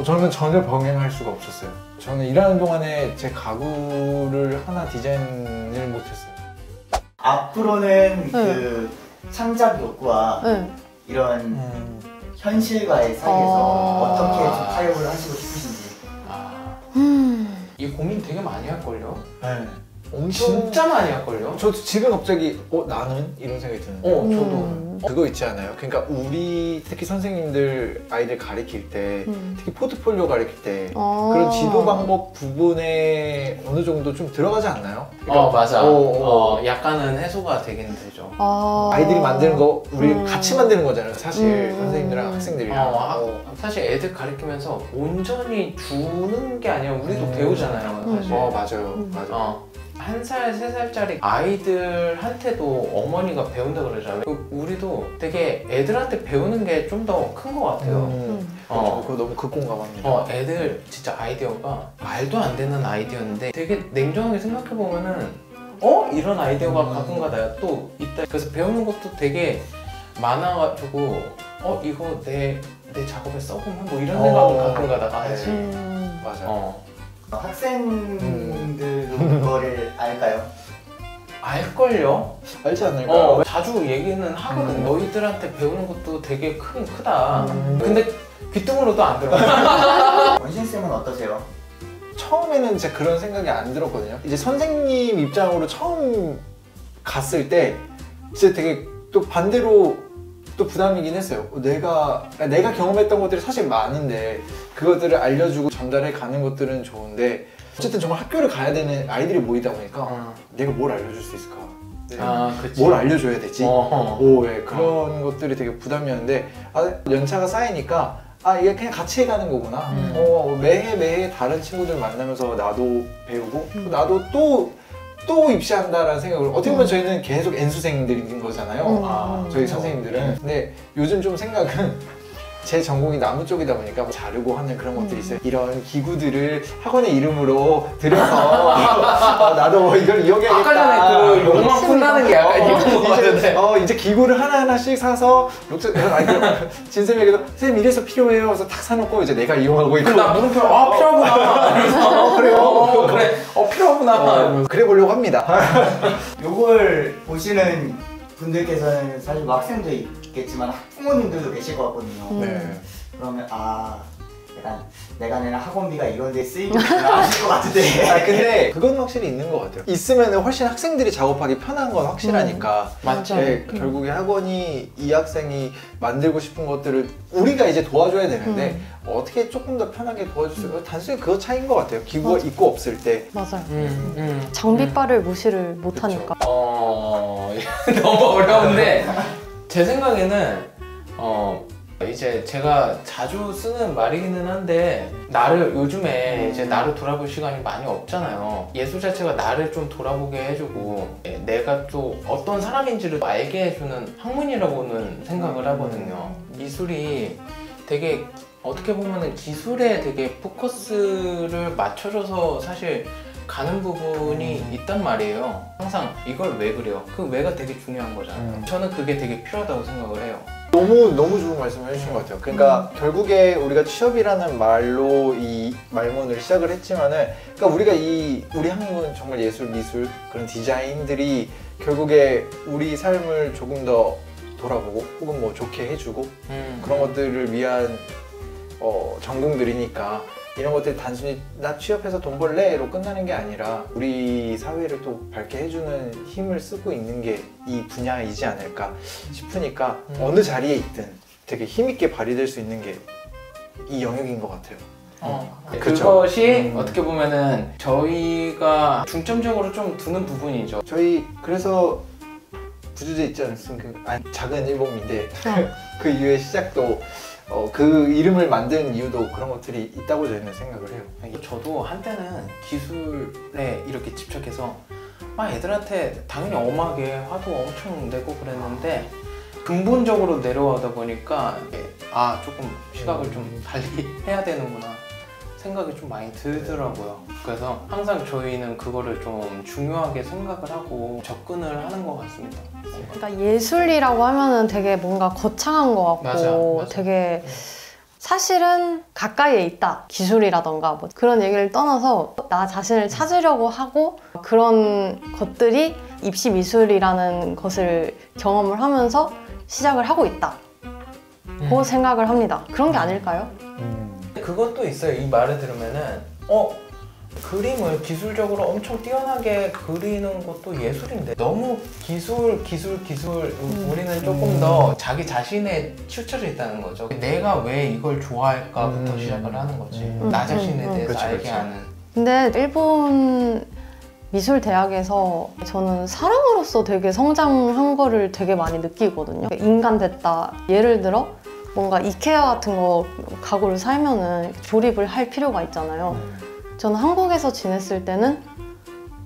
저는 전혀 병행할 수가 없었어요. 저는 일하는 동안에 제 가구를 하나 디자인을 못했어요. 앞으로는 그 창작 욕구와 이런 현실과의 사이에서 어떻게 좀 타협을 하시고 싶으신지. 이 고민 되게 많이 할걸요? 네. 진짜 많이 할걸요? 저도 지금 갑자기 나는? 이런 생각이 드는 거예요. 저도. 그거 있지 않아요? 그러니까 우리 특히 선생님들 아이들 가르칠 때 특히 포트폴리오 가르칠 때 그런 지도 방법 부분에 어느 정도 좀 들어가지 않나요? 그러니까, 맞아. 약간은 해소가 되긴 되죠. 아이들이 만드는 거 우리 같이 만드는 거잖아요. 사실 선생님들이랑 학생들이랑. 사실 애들 가르치면서 온전히 주는 게 아니라 우리도 배우잖아요. 사실. 맞아요. 1살, 3살짜리 아이들한테도 어머니가 배운다 그러잖아요. 우리도 되게 애들한테 배우는 게 좀 더 큰 것 같아요. 그거 너무 극공감합니다. 애들 진짜 아이디어가 말도 안 되는 아이디어인데 되게 냉정하게 생각해보면은 이런 아이디어가 가끔가다 또 있다. 그래서 배우는 것도 되게 많아가지고 이거 내 작업에 써보면 뭐 이런 생각을 가끔가다가 하지. 맞아요. 학생들도 그거를 알까요? 알걸요? 알지 않을까요? 자주 얘기는 하거든. 너희들한테 배우는 것도 되게 크다. 근데 귀뚱으로도 안 들어가. 원신쌤은 어떠세요? 처음에는 진짜 그런 생각이 안 들었거든요. 이제 선생님 입장으로 처음 갔을 때 진짜 되게 또 반대로 또 부담이긴 했어요. 내가 경험했던 것들이 사실 많은데 그것들을 알려주고 전달해 가는 것들은 좋은데 어쨌든 정말 학교를 가야 되는 아이들이 모이다 보니까 내가 뭘 알려줄 수 있을까? 뭘 알려줘야 되지? 그런 것들이 되게 부담이었는데 연차가 쌓이니까 이게 그냥 같이 가는 거구나. 매해 다른 친구들 만나면서 나도 배우고 나도 또 입시한다라는 생각을 어떻게 보면 저희는 계속 N수생들인 거잖아요. 저희 선생님들은. 근데 요즘 좀 생각은 제 전공이 나무 쪽이다 보니까 뭐 자르고 하는 그런 것들이 있어요. 이런 기구들을 학원의 이름으로 들여서 나도 뭐 이걸 이용해야겠다. 아까 전에 그 욕망 푼다는 게 약간 이런 거 같은데. 이제 기구를 하나하나씩 사서 진쌤에게도 선생님 이래서 필요해요. 그래서 탁 사놓고 이제 내가 이용하고 있고. 나 물음표 필요하구나. 그래요? 그래 필요하구나. 그래 보려고 합니다. 요걸 보시는 분들께서는 사실 뭐 학생도 있겠지만 학부모님들도 계실 것 같거든요. 그러면 약간 내가 내는 학원비가 이런 데 쓰이겠구나 하실 것 같은데. 근데 그건 확실히 있는 것 같아요. 있으면 훨씬 학생들이 작업하기 편한 건 확실하니까. 맞죠. 결국에 학원이 이 학생이 만들고 싶은 것들을 우리가 이제 도와줘야 되는데 어떻게 조금 더 편하게 도와줄 수 있어요? 단순히 그거 차이인 것 같아요. 기구가 있고 없을 때. 맞아요. 장비빨을 무시를 못하니까. 너무 어려운데 제 생각에는 이제 제가 자주 쓰는 말이기는 한데 요즘에 이제 나를 돌아볼 시간이 많이 없잖아요. 예술 자체가 나를 좀 돌아보게 해주고 내가 또 어떤 사람인지를 알게 해주는 학문이라고는 생각을 하거든요. 미술이 되게 어떻게 보면은 기술에 되게 포커스를 맞춰줘서 사실 가는 부분이 있단 말이에요. 항상 이걸 왜 그래요? 그 왜가 되게 중요한 거잖아요. 저는 그게 되게 필요하다고 생각을 해요. 너무 좋은 말씀을 해주신 것 같아요. 그러니까 결국에 우리가 취업이라는 말로 이 말문을 시작을 했지만은 그러니까 우리 한국은 정말 예술, 미술 그런 디자인들이 결국에 우리 삶을 조금 더 돌아보고 혹은 뭐 좋게 해주고 그런 것들을 위한 전공들이니까 이런 것들이 단순히 나 취업해서 돈 벌래로 끝나는 게 아니라 우리 사회를 또 밝게 해주는 힘을 쓰고 있는 게 이 분야이지 않을까 싶으니까 어느 자리에 있든 되게 힘있게 발휘될 수 있는 게 이 영역인 것 같아요. 그것이 어떻게 보면은 저희가 중점적으로 좀 두는 부분이죠. 저희 그래서 부주제 있지 않습니까? 작은 일본인데 그 이후에 시작도 그 이름을 만든 이유도 그런 것들이 있다고 저희는 생각을 해요. 저도 한때는 기술에 이렇게 집착해서 애들한테 당연히 엄하게 화도 엄청 내고 그랬는데 근본적으로 내려가다 보니까 조금 시각을 좀 달리 해야 되는구나 생각이 좀 많이 들더라고요. 그래서 항상 저희는 그거를 좀 중요하게 생각을 하고 접근을 하는 것 같습니다. 그러니까 예술이라고 하면은 되게 뭔가 거창한 것 같고 맞아. 되게 사실은 가까이에 있다. 기술이라던가 뭐 그런 얘기를 떠나서 나 자신을 찾으려고 하고 그런 것들이 입시 미술이라는 것을 경험을 하면서 시작을 하고 있다고 생각을 합니다. 그런 게 아닐까요? 그것도 있어요. 이 말을 들으면은 그림을 기술적으로 엄청 뛰어나게 그리는 것도 예술인데 너무 기술 우리는 조금 더 자기 자신에 치우쳐져 있다는 거죠. 내가 왜 이걸 좋아할까부터 시작을 하는 거지. 나 자신에 대해서 그렇죠, 알게 그렇죠. 하는. 근데 일본 미술대학에서 저는 사람으로서 되게 성장한 거를 되게 많이 느끼거든요. 인간 됐다. 예를 들어 뭔가 이케아 같은 거 가구를 살면은 조립을 할 필요가 있잖아요. 저는 한국에서 지냈을 때는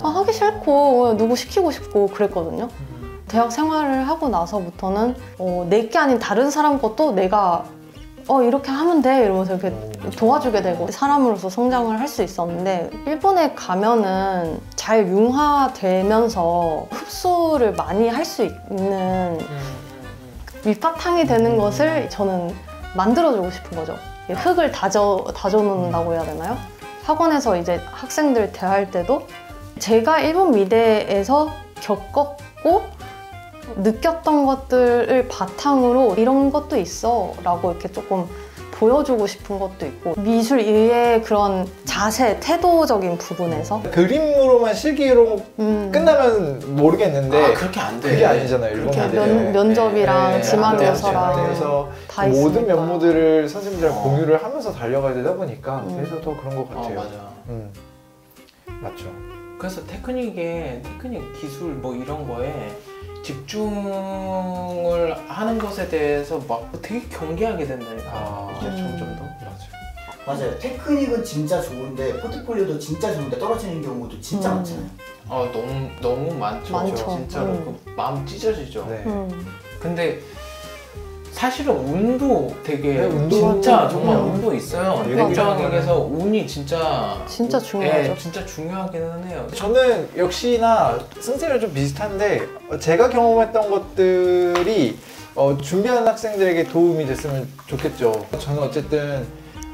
하기 싫고 누구 시키고 싶고 그랬거든요. 대학 생활을 하고 나서부터는 내게 아닌 다른 사람 것도 내가 이렇게 하면 돼 이러면서 이렇게 도와주게 되고 사람으로서 성장을 할 수 있었는데 일본에 가면은 잘 융화되면서 흡수를 많이 할 수 있는 밑바탕이 되는 것을 저는 만들어주고 싶은 거죠. 흙을 다져놓는다고 해야 되나요? 학원에서 이제 학생들 대할 때도 제가 일본 미대에서 겪었고 느꼈던 것들을 바탕으로 이런 것도 있어 라고 이렇게 조금 보여주고 싶은 것도 있고 미술 이외의 그런 자세, 태도적인 부분에서 그림으로만 실기로 끝나면 모르겠는데 그렇게 안 돼. 그게 아니잖아요. 일본 이렇게 미대는. 면접이랑 지망 안 요서랑 그래서 다 모든 있으니까. 면모들을 선생님들이랑 공유를 하면서 달려가야 되다 보니까 그래서 더 그런 것 같아요. 맞아. 맞죠. 그래서 테크닉 기술 뭐 이런 거에 집중을 하는 것에 대해서 막 되게 경계하게 된다니까. 이제 점점 더. 맞아요. 테크닉은 진짜 좋은데 포트폴리오도 진짜 좋은데 떨어지는 경우도 진짜 많잖아요. 너무 많죠. 많죠. 진짜로 그 마음 찢어지죠. 네. 근데 사실은 운도 되게 네, 운도 진짜 하고, 정말 음. 운도 있어요. 맞아요. 일정에서 운이 진짜 중요하죠. 진짜 중요하기는 해요. 저는 역시나 승재랑 좀 비슷한데 제가 경험했던 것들이 준비하는 학생들에게 도움이 됐으면 좋겠죠. 저는 어쨌든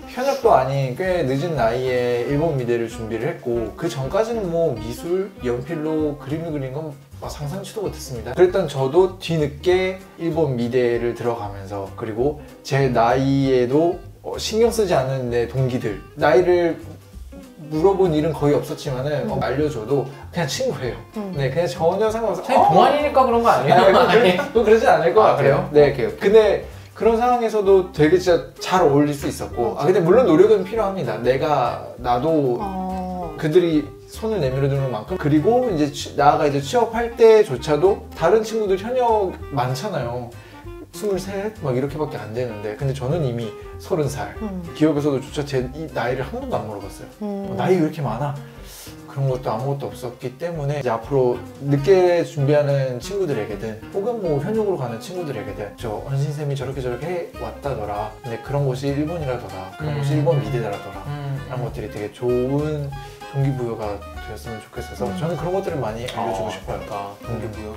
현역도 아닌 꽤 늦은 나이에 일본 미대를 준비를 했고 그 전까지는 뭐 미술, 연필로 그림을 그린 건 상상치도 못했습니다. 그랬던 저도 뒤늦게 일본 미대를 들어가면서 그리고 제 나이에도 신경 쓰지 않는 내 동기들 나이를 물어본 일은 거의 없었지만은 알려줘도 그냥 친구예요. 네, 그냥 전혀 상관없어. 동안이니까 그런 거 아니에요? 그러지 않을 것 같아요. 그래요? 네, 근데 그런 상황에서도 되게 진짜 잘 어울릴 수 있었고 근데 물론 노력은 필요합니다. 나도 그들이 손을 내밀어 주는 만큼 그리고 이제 나아가 이제 취업할 때조차도 다른 친구들 현역 많잖아요. 23? 막 이렇게밖에 안 되는데 근데 저는 이미 30살 기업에서도 조차 제 이 나이를 한 번도 안 물어봤어요. 나이 왜 이렇게 많아? 그런 것도 아무것도 없었기 때문에 이제 앞으로 늦게 준비하는 친구들에게든 혹은 뭐 현역으로 가는 친구들에게든 저 언신쌤이 저렇게 해왔다더라. 근데 그런 곳이 일본이라더라. 그런 곳이 일본 미대라더라. 이런 것들이 되게 좋은 동기부여가 되었으면 좋겠어서 저는 그런 것들을 많이 알려주고 싶어요. 동기부여.